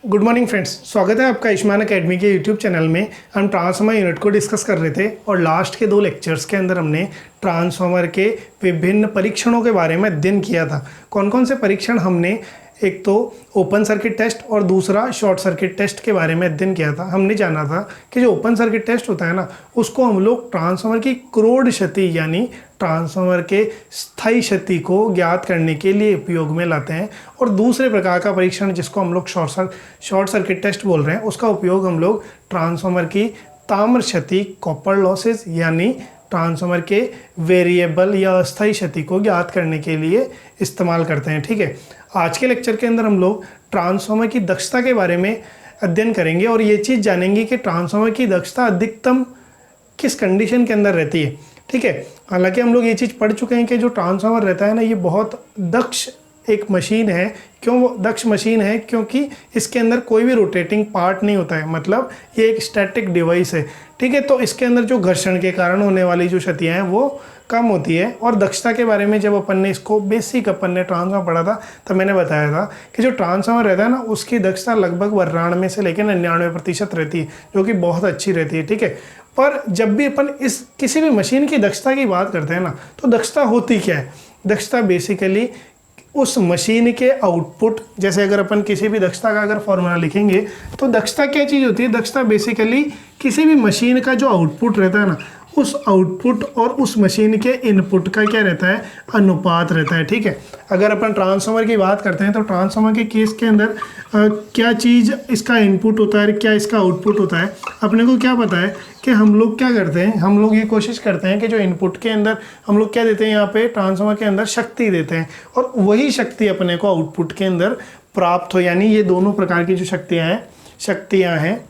Good morning friends, स्वागत है आपका इश्मान अकेडमी के यूट्यूब चैनल में। हम ट्रांसफार्मर यूनिट को डिस्कस कर रहे थे और लास्ट के 2 लेक्चर्स के अंदर हमने ट्रांसफार्मर के विभिन्न परीक्षणों के बारे में अध्ययन किया था। कौन कौन से परीक्षण हमने, एक तो ओपन सर्किट टेस्ट और दूसरा शॉर्ट सर्किट टेस्ट के बारे में अध्ययन किया था। हमने जाना था कि जो ओपन सर्किट टेस्ट होता है ना, उसको हम लोग ट्रांसफार्मर की क्रोड क्षति यानी ट्रांसफार्मर के स्थायी क्षति को ज्ञात करने के लिए उपयोग में लाते हैं। और दूसरे प्रकार का परीक्षण जिसको हम लोग शॉर्ट सर्किट टेस्ट बोल रहे हैं, उसका उपयोग हम लोग ट्रांसफार्मर की ताम्र क्षति कॉपर लॉसेस यानी ट्रांसफार्मर के वेरिएबल या अस्थायी क्षति को ज्ञात करने के लिए इस्तेमाल करते हैं। ठीक है, आज के लेक्चर के अंदर हम लोग ट्रांसफार्मर की दक्षता के बारे में अध्ययन करेंगे और ये चीज़ जानेंगे कि ट्रांसफार्मर की दक्षता अधिकतम किस कंडीशन के अंदर रहती है। ठीक है, हालांकि हम लोग ये चीज़ पढ़ चुके हैं कि जो ट्रांसफार्मर रहता है ना, ये बहुत दक्ष एक मशीन है। क्यों वो दक्ष मशीन है? क्योंकि इसके अंदर कोई भी रोटेटिंग पार्ट नहीं होता है, मतलब ये एक स्टैटिक डिवाइस है। ठीक है, तो इसके अंदर जो घर्षण के कारण होने वाली जो क्षतियाँ हैं वो कम होती है। और दक्षता के बारे में जब अपन ने इसको बेसिक अपन ने ट्रांसफार्मर पढ़ा था, तब मैंने बताया था कि जो ट्रांसफार्मर रहता है ना, उसकी दक्षता लगभग 92 से लेकर 99% रहती है, जो कि बहुत अच्छी रहती है। ठीक है, पर जब भी अपन इस किसी भी मशीन की दक्षता की बात करते हैं ना, तो दक्षता होती क्या है? दक्षता बेसिकली उस मशीन के आउटपुट, जैसे अगर अपन किसी भी दक्षता का अगर फॉर्मूला लिखेंगे तो दक्षता क्या चीज़ होती है? दक्षता बेसिकली किसी भी मशीन का जो आउटपुट रहता है ना, उस आउटपुट और उस मशीन के इनपुट का क्या रहता है? अनुपात रहता है। ठीक है, अगर अपन ट्रांसफार्मर की बात करते हैं तो ट्रांसफार्मर के केस के अंदर क्या चीज़ इसका इनपुट होता है, क्या इसका आउटपुट होता है, अपने को क्या पता है कि हम लोग क्या करते हैं, हम लोग ये कोशिश करते हैं कि जो इनपुट के अंदर हम लोग क्या देते हैं, यहाँ पे ट्रांसफार्मर के अंदर शक्ति देते हैं और वही शक्ति अपने को आउटपुट के अंदर प्राप्त हो, यानी ये दोनों प्रकार की जो शक्तियाँ हैं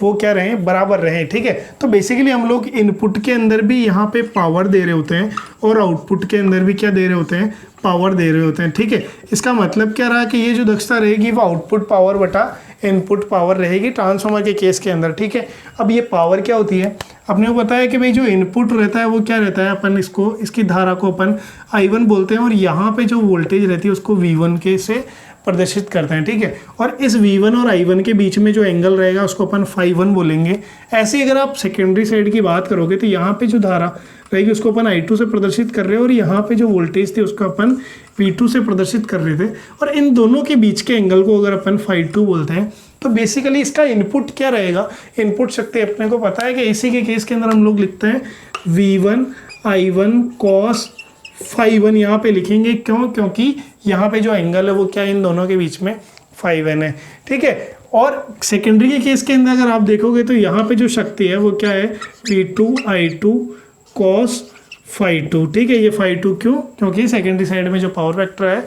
वो क्या रहें? बराबर रहें। ठीक है, तो बेसिकली हम लोग इनपुट के अंदर भी यहाँ पे पावर दे रहे होते हैं और आउटपुट के अंदर भी क्या दे रहे होते हैं? पावर दे रहे होते हैं। ठीक है, इसका मतलब क्या रहा कि ये जो दक्षता रहेगी वो आउटपुट पावर बटा इनपुट पावर रहेगी ट्रांसफार्मर के केस के अंदर। ठीक है, अब ये पावर क्या होती है? अपने को पता है कि भाई जो इनपुट रहता है वो क्या रहता है, अपन इसको, इसकी धारा को अपन I1 बोलते हैं और यहाँ पे जो वोल्टेज रहती है उसको V1 के से प्रदर्शित करते हैं। ठीक है, और इस V1 और I1 के बीच में जो एंगल रहेगा उसको अपन φ1 बोलेंगे। ऐसे ही अगर आप सेकेंडरी साइड की बात करोगे तो यहाँ पे जो धारा रहेगी उसको अपन I2 से प्रदर्शित कर रहे हैं और यहाँ पे जो वोल्टेज थी उसको अपन V2 से प्रदर्शित कर रहे थे। और इन दोनों के बीच के एंगल को अगर अपन φ2 बोलते हैं तो बेसिकली इसका इनपुट क्या रहेगा? इनपुट शक्ति अपने को पता है कि इसी के केस के अंदर हम लोग लिखते हैं V1 I1 cos φ1 यहाँ पे लिखेंगे। क्यों? क्योंकि यहाँ पे जो एंगल है वो क्या है? इन दोनों के बीच में φ1 है। ठीक है, और सेकेंडरी के केस के अंदर अगर आप देखोगे तो यहाँ पे जो शक्ति है वो क्या है? V2 I2 cos φ2। ठीक है, ये φ2 क्यों? क्योंकि सेकेंडरी साइड में जो पावर फैक्टर है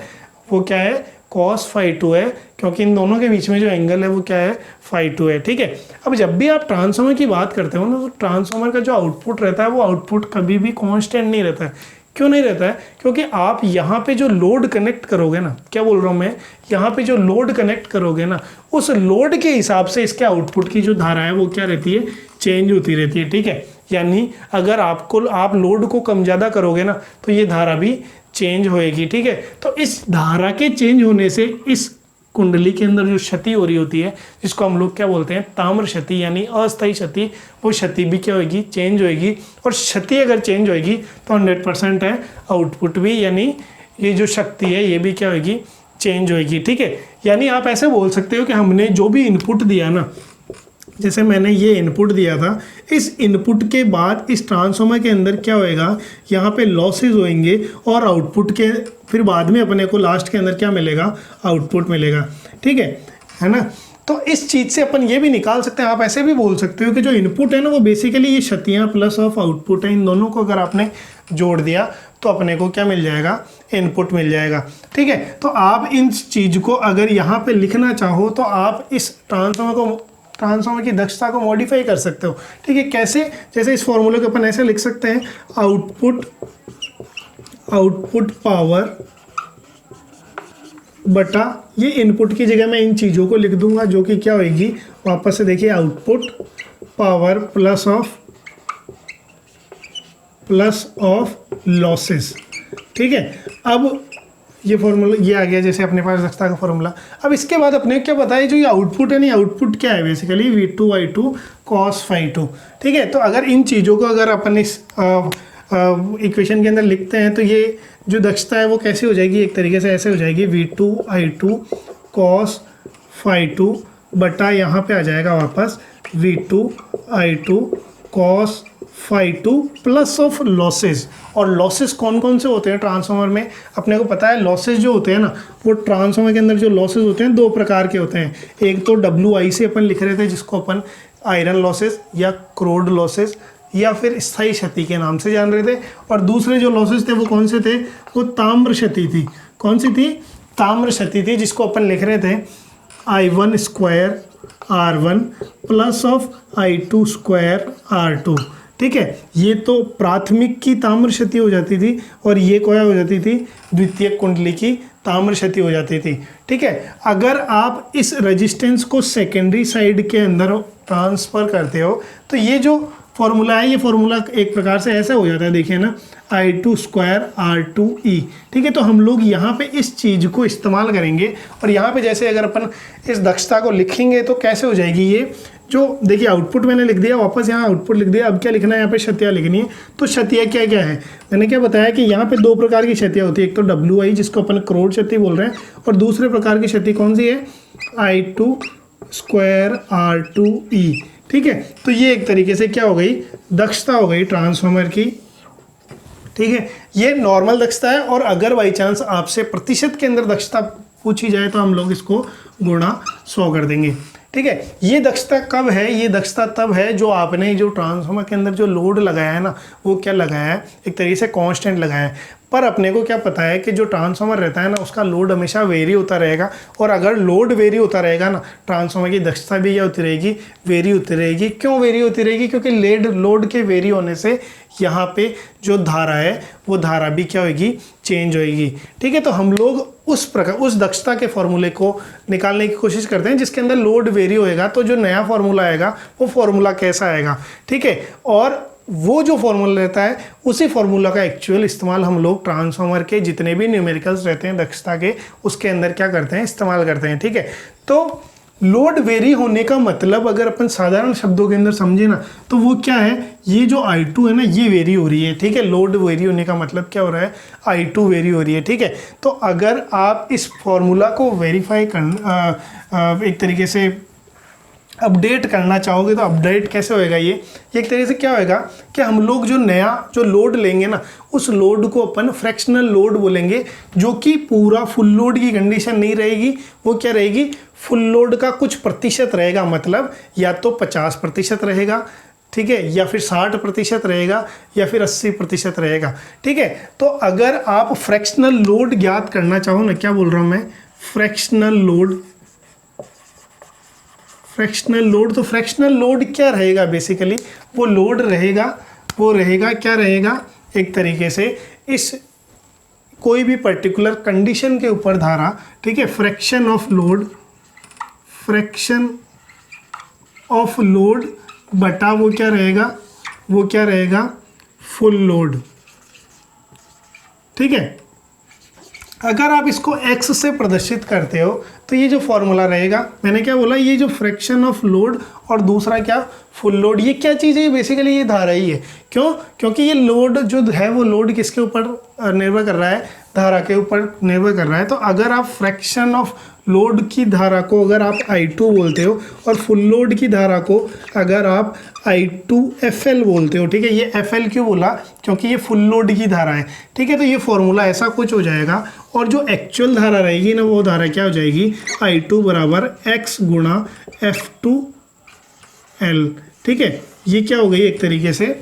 वो क्या है? cos φ2 है, क्योंकि इन दोनों के बीच में जो एंगल है वो क्या है? φ2 है। ठीक है, अब जब भी आप ट्रांसफार्मर की बात करते हो ना, तो ट्रांसफार्मर का जो आउटपुट रहता है वो आउटपुट कभी भी कांस्टेंट नहीं रहता है। क्यों नहीं रहता है? क्योंकि आप यहाँ पे जो लोड कनेक्ट करोगे ना, क्या बोल रहा हूँ मैं, यहाँ पे जो लोड कनेक्ट करोगे ना, उस लोड के हिसाब से इसके आउटपुट की जो धारा है वो क्या रहती है? चेंज होती रहती है। ठीक है, यानी अगर आप लोड को कम ज़्यादा करोगे ना तो ये धारा भी चेंज होएगी। ठीक है, तो इस धारा के चेंज होने से इस कुंडली के अंदर जो क्षति हो रही होती है, जिसको हम लोग क्या बोलते हैं? ताम्र क्षति यानी अस्थायी क्षति, वो क्षति भी क्या होगी? चेंज होएगी। और क्षति अगर चेंज होएगी तो 100% है आउटपुट भी, यानी ये जो शक्ति है ये भी क्या होगी? चेंज होएगी। ठीक है, यानी आप ऐसे बोल सकते हो कि हमने जो भी इनपुट दिया ना, जैसे मैंने ये इनपुट दिया था, इस इनपुट के बाद इस ट्रांसफार्मर के अंदर क्या होएगा? यहाँ पे लॉसेस होंगे और आउटपुट के फिर बाद में अपने को लास्ट के अंदर क्या मिलेगा? आउटपुट मिलेगा। ठीक है ना? तो इस चीज़ से अपन ये भी निकाल सकते हैं, आप ऐसे भी बोल सकते हो कि जो इनपुट है ना वो बेसिकली ये क्षतियाँ प्लस ऑफ आउटपुट है, इन दोनों को अगर आपने जोड़ दिया तो अपने को क्या मिल जाएगा? इनपुट मिल जाएगा। ठीक है, तो आप इन चीज़ को अगर यहाँ पे लिखना चाहो तो आप इस ट्रांसफार्मर की दक्षता को मॉडिफाई कर सकते हो। ठीक है, कैसे? जैसे इस फॉर्मूले को अपन ऐसे लिख सकते हैं, आउटपुट पावर बटा, ये इनपुट की जगह मैं इन चीज़ों को लिख दूंगा जो कि क्या होगी? वापस से देखिए, output power plus of losses. ठीक है, अब ये फॉर्मूला ये आ गया जैसे अपने पास दक्षता का फॉर्मूला। अब इसके बाद अपने क्या पता है जो ये आउटपुट है ना, आउटपुट क्या है बेसिकली V2I2 cos φ2। ठीक है, तो अगर इन चीज़ों को अगर अपन इस इक्वेशन के अंदर लिखते हैं तो ये जो दक्षता है वो कैसे हो जाएगी, एक तरीके से ऐसे हो जाएगी V2I2 cos φ2 बटा यहाँ पे आ जाएगा वापस V2I2 cos φ2 plus of losses. और लॉसेस कौन कौन से होते हैं ट्रांसफार्मर में, अपने को पता है लॉसेस जो होते हैं ना, वो ट्रांसफार्मर के अंदर जो लॉसेस होते हैं दो प्रकार के होते हैं। एक तो WI से अपन लिख रहे थे जिसको अपन आयरन लॉसेस या क्रोड लॉसेस या फिर स्थायी क्षति के नाम से जान रहे थे, और दूसरे जो लॉसेस थे वो कौन से थे, वो ताम्र क्षति थी। कौन सी थी, ताम्र क्षति थी, जिसको अपन लिख रहे थे I1 square R1 plus of I2 square R2। ठीक है, ये तो प्राथमिक की ताम्र क्षति हो जाती थी और ये क्या हो जाती थी, द्वितीयक कुंडली की ताम्र क्षति हो जाती थी। ठीक है, अगर आप इस रेजिस्टेंस को सेकेंडरी साइड के अंदर ट्रांसफ़र करते हो तो ये जो फॉर्मूला है, ये फॉर्मूला एक प्रकार से ऐसा हो जाता है, देखिए ना, I2 स्क्वायर R2E। ठीक है, तो हम लोग यहाँ पे इस चीज़ को इस्तेमाल करेंगे और यहाँ पे जैसे अगर अपन इस दक्षता को लिखेंगे तो कैसे हो जाएगी, ये जो देखिए आउटपुट मैंने लिख दिया, वापस यहाँ आउटपुट लिख दिया। अब क्या लिखना है, यहाँ पे क्षतियाँ लिखनी है। तो क्षतियाँ क्या क्या है, मैंने क्या बताया कि यहाँ पे दो प्रकार की क्षतियाँ होती है, एक तो WI जिसको अपन क्रोड क्षति बोल रहे हैं, और दूसरे प्रकार की क्षति कौन सी है, I2 स्क्वायर R2E। ठीक है, तो ये एक तरीके से क्या हो गई, दक्षता हो गई ट्रांसफार्मर की। ठीक है, ये नॉर्मल दक्षता है, और अगर बाई चांस आपसे प्रतिशत के अंदर दक्षता पूछी जाए तो हम लोग इसको गुणा 100 कर देंगे। ठीक है, ये दक्षता कब है, ये दक्षता तब है जो आपने जो ट्रांसफार्मर के अंदर जो लोड लगाया है ना, वो क्या लगाया है, एक तरीके से कांस्टेंट लगाया है। पर अपने को क्या पता है कि जो ट्रांसफार्मर रहता है ना, उसका लोड हमेशा वेरी होता रहेगा, और अगर लोड वेरी होता रहेगा ना, ट्रांसफार्मर की दक्षता भी क्या होती रहेगी, वेरी होती रहेगी। क्यों वेरी होती रहेगी, क्योंकि लोड के वेरी होने से यहाँ पे जो धारा है वो धारा भी क्या होगी, चेंज होएगी। ठीक है, तो हम लोग उस दक्षता के फॉर्मूले को निकालने की कोशिश करते हैं जिसके अंदर लोड वेरी होएगा, तो जो नया फॉर्मूला आएगा वो फॉर्मूला कैसा आएगा। ठीक है, और वो जो फॉर्मूला रहता है उसी फॉर्मूला का एक्चुअल इस्तेमाल हम लोग ट्रांसफार्मर के जितने भी न्यूमेरिकल्स रहते हैं दक्षता के, उसके अंदर क्या करते हैं, इस्तेमाल करते हैं। ठीक है, तो लोड वेरी होने का मतलब अगर अपन साधारण शब्दों के अंदर समझे ना, तो वो क्या है, ये जो I2 है ना, ये वेरी हो रही है। ठीक है, लोड वेरी होने का मतलब क्या हो रहा है, I2 वेरी हो रही है। ठीक है, तो अगर आप इस फॉर्मूला को वेरीफाई एक तरीके से अपडेट करना चाहोगे तो अपडेट कैसे होएगा, ये एक तरीके से क्या होएगा कि हम लोग जो नया जो लोड लेंगे ना, उस लोड को अपन फ्रैक्शनल लोड बोलेंगे, जो कि पूरा फुल लोड की कंडीशन नहीं रहेगी। वो क्या रहेगी, फुल लोड का कुछ प्रतिशत रहेगा, मतलब या तो 50% रहेगा, ठीक है, या फिर 60% रहेगा, या फिर 80% रहेगा। ठीक है, तो अगर आप फ्रैक्शनल लोड ज्ञात करना चाहो ना, क्या बोल रहा हूँ मैं, फ्रैक्शनल लोड, तो फ्रैक्शनल लोड क्या रहेगा, बेसिकली वो लोड रहेगा, वो रहेगा क्या रहेगा, एक तरीके से इस कोई भी पर्टिकुलर कंडीशन के ऊपर धारा। ठीक है, फ्रैक्शन ऑफ लोड बटा वो क्या रहेगा, फुल लोड। ठीक है, अगर आप इसको x से प्रदर्शित करते हो तो ये जो फॉर्मूला रहेगा, मैंने क्या बोला, ये जो फ्रैक्शन ऑफ लोड और दूसरा क्या, फुल लोड, ये क्या चीज़ है, बेसिकली ये धारा ही है। क्यों, क्योंकि ये लोड जो है वो लोड किसके ऊपर निर्भर कर रहा है, धारा के ऊपर निर्भर कर रहा है। तो अगर आप फ्रैक्शन ऑफ लोड की धारा को अगर आप I2 बोलते हो और फुल लोड की धारा को अगर आप I2FL बोलते हो, ठीक है, ये FL क्यों बोला, क्योंकि ये फुल लोड की धारा है। ठीक है, तो ये फॉर्मूला ऐसा कुछ हो जाएगा, और जो एक्चुअल धारा रहेगी ना, वो धारा क्या हो जाएगी, I2 बराबर X गुणा F2L। ठीक है, ये क्या हो गई, एक तरीके से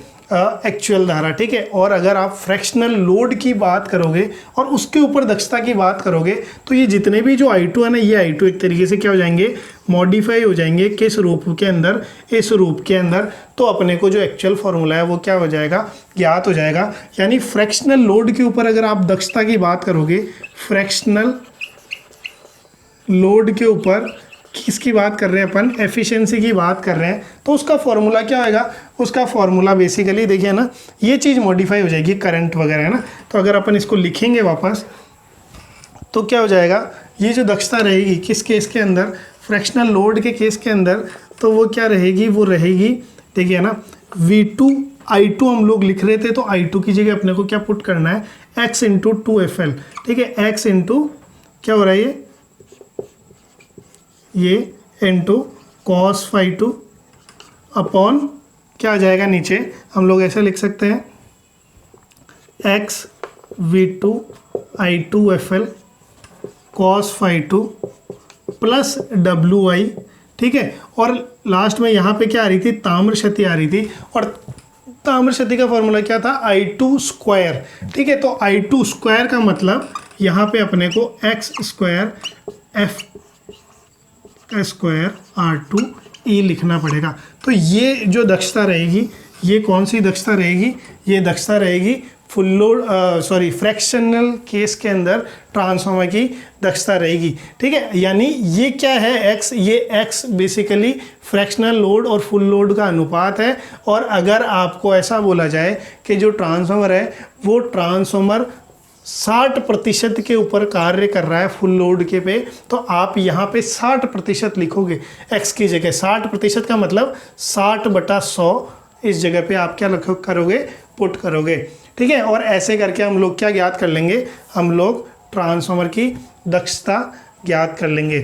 एक्चुअल धारा। ठीक है, और अगर आप फ्रैक्शनल लोड की बात करोगे और उसके ऊपर दक्षता की बात करोगे, तो ये जितने भी जो I2 है ना, ये I2 एक तरीके से क्या हो जाएंगे, मॉडिफाई हो जाएंगे, किस रूप के अंदर, इस रूप के अंदर। तो अपने को जो एक्चुअल फॉर्मूला है वो क्या हो जाएगा, ज्ञात हो जाएगा। यानी फ्रैक्शनल लोड के ऊपर अगर आप दक्षता की बात करोगे, फ्रैक्शनल लोड के ऊपर किसकी बात कर रहे हैं अपन, एफिशिएंसी की बात कर रहे हैं, तो उसका फॉर्मूला क्या होएगा, उसका फॉर्मूला बेसिकली देखिए ना, ये चीज़ मॉडिफाई हो जाएगी, करंट वगैरह है ना। तो अगर अपन इसको लिखेंगे वापस, तो क्या हो जाएगा, ये जो दक्षता रहेगी किस केस के अंदर, फ्रैक्शनल लोड के केस के अंदर, तो वो क्या रहेगी, वो रहेगी, देखिए ना, V2 I2 हम लोग लिख रहे थे, तो I2 की जगह अपने को क्या पुट करना है, x इंटू 2FL, ठीक है, x इंटू क्या हो रहा है ये इंटू कॉस फाई 2 अपॉन क्या आ जाएगा नीचे, हम लोग ऐसे लिख सकते हैं x V2 I2 FL cos phi 2 plus WI, ठीक है, और लास्ट में यहाँ पे क्या आ रही थी, ताम्र क्षति आ रही थी, और ताम्र क्षति का फॉर्मूला क्या था, I2 स्क्वायर, ठीक है, तो I2 स्क्वायर का मतलब यहाँ पे अपने को x square F square R2E लिखना पड़ेगा। तो ये जो दक्षता रहेगी, ये कौन सी दक्षता रहेगी, ये दक्षता रहेगी फुल लोड फ्रैक्शनल केस के अंदर ट्रांसफार्मर की दक्षता रहेगी, ठीक है। यानी ये क्या है x, ये x बेसिकली फ्रैक्शनल लोड और फुल लोड का अनुपात है। और अगर आपको ऐसा बोला जाए कि जो ट्रांसफार्मर है वो ट्रांसफार्मर 60% के ऊपर कार्य कर रहा है फुल लोड के पे, तो आप यहाँ पे 60% लिखोगे x की जगह। 60% का मतलब 60/100 इस जगह पे आप क्या करोगे, पुट करोगे, ठीक है। और ऐसे करके हम लोग क्या ज्ञात कर लेंगे, हम लोग ट्रांसफार्मर की दक्षता ज्ञात कर लेंगे,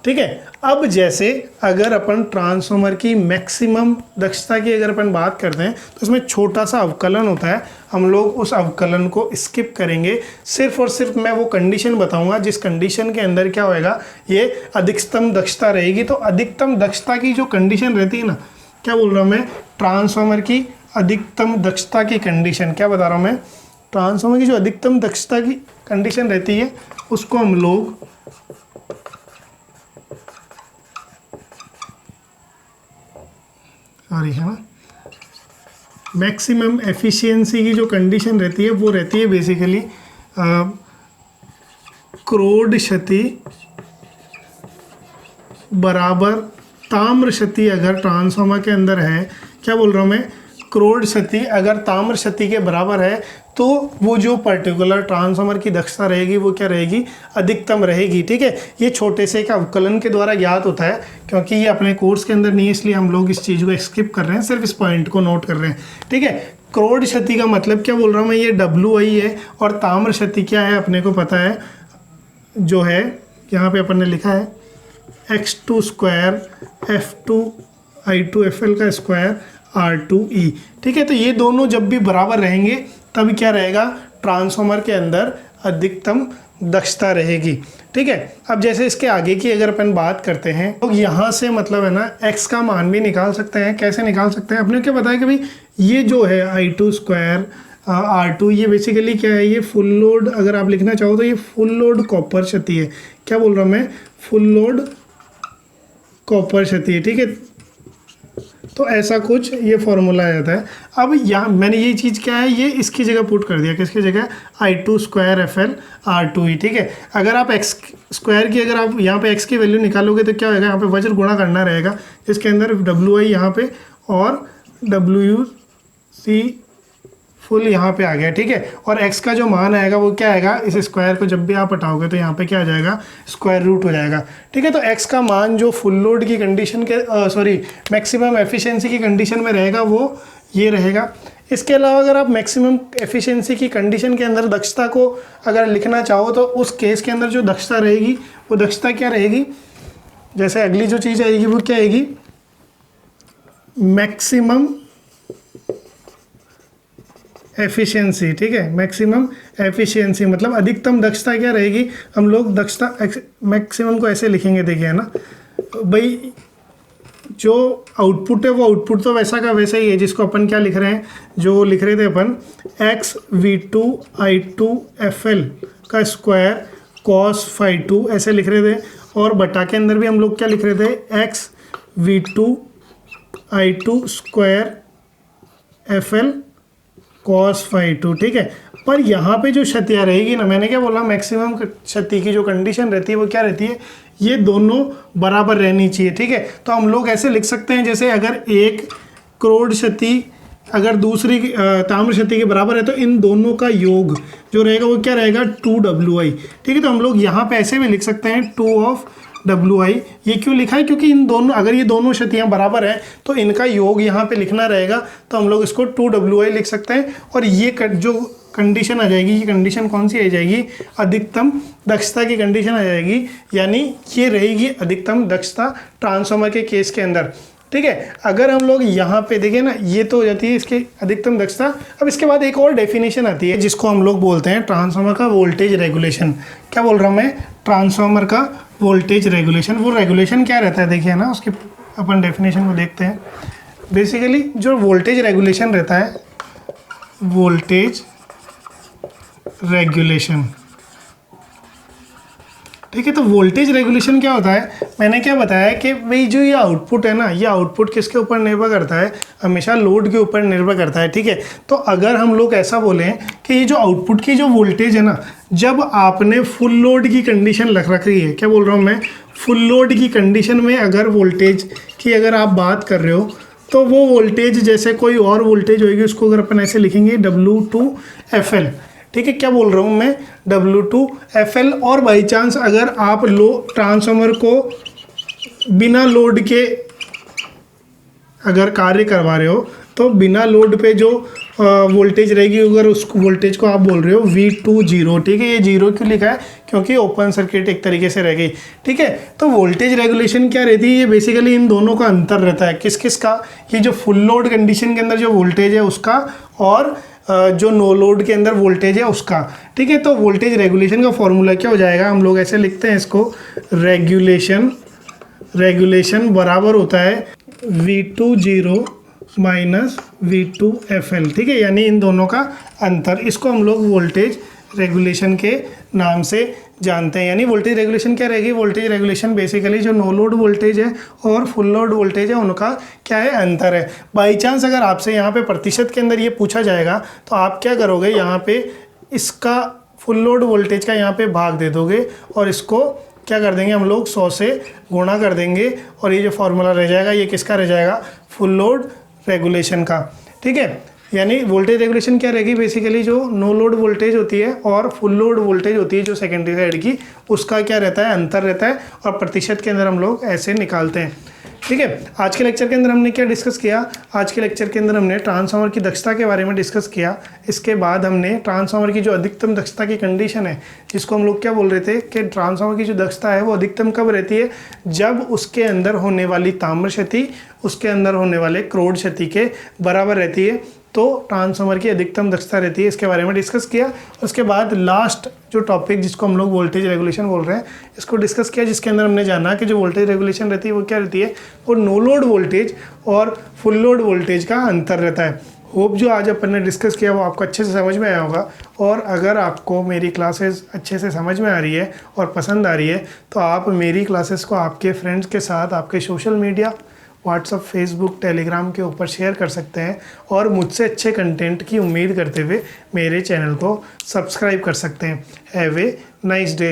ठीक है। अब जैसे अगर अपन ट्रांसफार्मर की मैक्सिमम दक्षता की अगर अपन बात करते हैं तो इसमें छोटा सा अवकलन होता है, हम लोग उस अवकलन को स्किप करेंगे। सिर्फ और सिर्फ मैं वो कंडीशन बताऊंगा जिस कंडीशन के अंदर क्या होएगा, ये अधिकतम दक्षता रहेगी। तो अधिकतम दक्षता की जो कंडीशन रहती है ना, क्या बोल रहा हूँ मैं, ट्रांसफार्मर की अधिकतम दक्षता की कंडीशन, क्या बता रहा हूँ मैं, ट्रांसफार्मर की जो अधिकतम दक्षता की कंडीशन रहती है उसको हम लोग है ना, मैक्सिमम एफिशिएंसी की जो कंडीशन रहती है वो रहती है बेसिकली क्रोड क्षति बराबर ताम्र क्षति अगर ट्रांसफार्मर के अंदर है, क्या बोल रहा हूँ मैं, क्रोड क्षति अगर ताम्र क्षति के बराबर है तो वो जो पर्टिकुलर ट्रांसफार्मर की दक्षता रहेगी वो क्या रहेगी, अधिकतम रहेगी, ठीक है। ये छोटे से एक अवकलन के द्वारा ज्ञात होता है, क्योंकि ये अपने कोर्स के अंदर नहीं है इसलिए हम लोग इस चीज़ को स्किप कर रहे हैं, सिर्फ इस पॉइंट को नोट कर रहे हैं, ठीक है। क्रोड क्षति का मतलब क्या बोल रहा हूँ मैं, ये WI है, और ताम्र क्षति क्या है अपने को पता है, जो है यहाँ पे अपन ने लिखा है x2 square F2 I2 FL का स्क्वायर R2E, ठीक है। तो ये दोनों जब भी बराबर रहेंगे तब क्या रहेगा, ट्रांसफार्मर के अंदर अधिकतम दक्षता रहेगी, ठीक है। अब जैसे इसके आगे की अगर अपन बात करते हैं तो यहाँ से मतलब है ना x का मान भी निकाल सकते हैं। कैसे निकाल सकते हैं, अपने क्या पता है कि भाई ये जो है I2 स्क्वायर R2 ये बेसिकली क्या है, ये फुल लोड अगर आप लिखना चाहो तो ये फुल लोड कॉपर क्षति है, क्या बोल रहा हूँ मैं, फुल लोड कॉपर क्षति है, ठीक है। तो ऐसा कुछ ये फॉर्मूला आ जाता है। अब यहाँ मैंने ये चीज़ क्या है, ये इसकी जगह पुट कर दिया, किसकी जगह, I2 स्क्वायर FL R2E, ठीक है। अगर आप x स्क्वायर की अगर आप यहाँ पे x की वैल्यू निकालोगे तो क्या होगा, यहाँ पे वज्र गुणा करना रहेगा, इसके अंदर WI यहाँ पे और WC फुल यहाँ पे आ गया, ठीक है। और x का जो मान आएगा वो क्या आएगा, इस स्क्वायर को जब भी आप हटाओगे तो यहाँ पे क्या आ जाएगा, स्क्वायर रूट हो जाएगा, ठीक है। तो x का मान जो फुल लोड की कंडीशन के मैक्सिमम एफिशिएंसी की कंडीशन में रहेगा वो ये रहेगा। इसके अलावा अगर आप मैक्सिमम एफिशिएंसी की कंडीशन के अंदर दक्षता को अगर लिखना चाहो तो उस केस के अंदर जो दक्षता रहेगी वो दक्षता क्या रहेगी, जैसे अगली जो चीज़ आएगी वो क्या आएगी, मैक्सिमम एफिशिएंसी, ठीक है। मैक्सिमम एफिशिएंसी मतलब अधिकतम दक्षता क्या रहेगी, हम लोग दक्षता मैक्सिमम को ऐसे लिखेंगे, देखिए है ना भाई, जो आउटपुट है वो आउटपुट तो वैसा का वैसा ही है जिसको अपन क्या लिख रहे हैं, जो लिख रहे थे अपन x V2 I2 FL का स्क्वायर cos फाई 2 ऐसे लिख रहे थे, और बटा के अंदर भी हम लोग क्या लिख रहे थे, x V2 I2 square FL cos phi 2, ठीक है। पर यहाँ पे जो क्षतियाँ रहेगी ना, मैंने क्या बोला, मैक्सिमम क्षति की जो कंडीशन रहती है वो क्या रहती है, ये दोनों बराबर रहनी चाहिए, ठीक है। तो हम लोग ऐसे लिख सकते हैं, जैसे अगर एक क्रोड क्षति अगर दूसरी ताम्र क्षति के बराबर है तो इन दोनों का योग जो रहेगा वो क्या रहेगा 2WI। ठीक है, तो हम लोग यहाँ पे ऐसे भी लिख सकते हैं 2 ऑफ WI। ये क्यों लिखा है? क्योंकि इन दोनों, अगर ये दोनों क्षतियाँ बराबर हैं तो इनका योग यहाँ पे लिखना रहेगा, तो हम लोग इसको 2WI लिख सकते हैं। और ये जो कंडीशन आ जाएगी, ये कंडीशन कौन सी आ जाएगी? अधिकतम दक्षता की कंडीशन आ जाएगी, यानी ये रहेगी अधिकतम दक्षता ट्रांसफार्मर के केस के अंदर। ठीक है, अगर हम लोग यहाँ पे देखें ना, ये तो हो जाती है इसकी अधिकतम दक्षता। अब इसके बाद एक और डेफिनेशन आती है जिसको हम लोग बोलते हैं ट्रांसफार्मर का वोल्टेज रेगुलेशन। क्या बोल रहा हूँ मैं? ट्रांसफार्मर का वोल्टेज रेगुलेशन। वो रेगुलेशन क्या रहता है देखिए ना, उसकी अपन डेफिनेशन को देखते हैं। बेसिकली जो वोल्टेज रेगुलेशन रहता है, वोल्टेज रेगुलेशन, ठीक है, तो वोल्टेज रेगुलेशन क्या होता है? मैंने क्या बताया कि भाई जो ये आउटपुट है ना, ये आउटपुट किसके ऊपर निर्भर करता है? हमेशा लोड के ऊपर निर्भर करता है। ठीक है, तो अगर हम लोग ऐसा बोलें कि ये जो आउटपुट की जो वोल्टेज है ना, जब आपने फुल लोड की कंडीशन रख रखी है, क्या बोल रहा हूँ मैं? फुल लोड की कंडीशन में अगर वोल्टेज की अगर आप बात कर रहे हो तो वो वोल्टेज जैसे कोई और वोल्टेज होगी, उसको अगर अपन ऐसे लिखेंगे W2FL। ठीक है, क्या बोल रहा हूँ मैं? W2FL। और बाई चांस अगर आप ट्रांसफार्मर को बिना लोड के अगर कार्य करवा रहे हो तो बिना लोड पे जो वोल्टेज रहेगी, अगर उस वोल्टेज को आप बोल रहे हो V20। ठीक है, ये 0 क्यों लिखा है? क्योंकि ओपन सर्किट एक तरीके से रह गई। ठीक है, तो वोल्टेज रेगुलेशन क्या रहती है? ये बेसिकली इन दोनों का अंतर रहता है। किस किस का? ये जो फुल लोड कंडीशन के अंदर जो वोल्टेज है उसका, और जो नो लोड के अंदर वोल्टेज है उसका। ठीक है, तो वोल्टेज रेगुलेशन का फॉर्मूला क्या हो जाएगा? हम लोग ऐसे लिखते हैं इसको, रेगुलेशन बराबर होता है V20 माइनस V2FL। ठीक है, यानी इन दोनों का अंतर, इसको हम लोग वोल्टेज रेगुलेशन के नाम से जानते हैं। यानी वोल्टेज रेगुलेशन क्या रहेगी? वोल्टेज रेगुलेशन बेसिकली जो नो लोड वोल्टेज है और फुल लोड वोल्टेज है उनका क्या है? अंतर है। बाई चांस अगर आपसे यहाँ पे प्रतिशत के अंदर ये पूछा जाएगा तो आप क्या करोगे? यहाँ पे इसका फुल लोड वोल्टेज का यहाँ पे भाग दे दोगे और इसको क्या कर देंगे हम लोग? 100 से गुणा कर देंगे, और ये जो फॉर्मूला रह जाएगा ये किसका रह जाएगा? फुल लोड रेगुलेशन का। ठीक है, यानी वोल्टेज रेगुलेशन क्या रहेगी? बेसिकली जो नो लोड वोल्टेज होती है और फुल लोड वोल्टेज होती है जो सेकेंडरी साइड की, उसका क्या रहता है? अंतर रहता है, और प्रतिशत के अंदर हम लोग ऐसे निकालते हैं। ठीक है, आज के लेक्चर के अंदर हमने क्या डिस्कस किया? आज के लेक्चर के अंदर हमने ट्रांसफार्मर की दक्षता के बारे में डिस्कस किया। इसके बाद हमने ट्रांसफार्मर की जो अधिकतम दक्षता की कंडीशन है, जिसको हम लोग क्या बोल रहे थे कि ट्रांसफार्मर की जो दक्षता है वो अधिकतम कब रहती है? जब उसके अंदर होने वाली ताम्र क्षति उसके अंदर होने वाले क्रोड क्षति के बराबर रहती है, तो ट्रांसफार्मर की अधिकतम दक्षता रहती है। इसके बारे में डिस्कस किया। उसके बाद लास्ट जो टॉपिक जिसको हम लोग वोल्टेज रेगुलेशन बोल रहे हैं, इसको डिस्कस किया, जिसके अंदर हमने जाना कि जो वोल्टेज रेगुलेशन रहती है वो क्या रहती है? वो नो लोड वोल्टेज और फुल लोड वोल्टेज का अंतर रहता है। होप जो आज अपन ने डिस्कस किया वो आपको अच्छे से समझ में आया होगा। और अगर आपको मेरी क्लासेस अच्छे से समझ में आ रही है और पसंद आ रही है तो आप मेरी क्लासेस को आपके फ्रेंड्स के साथ आपके social media, WhatsApp, Facebook, Telegram के ऊपर शेयर कर सकते हैं, और मुझसे अच्छे कंटेंट की उम्मीद करते हुए मेरे चैनल को सब्सक्राइब कर सकते हैं। Have a nice day.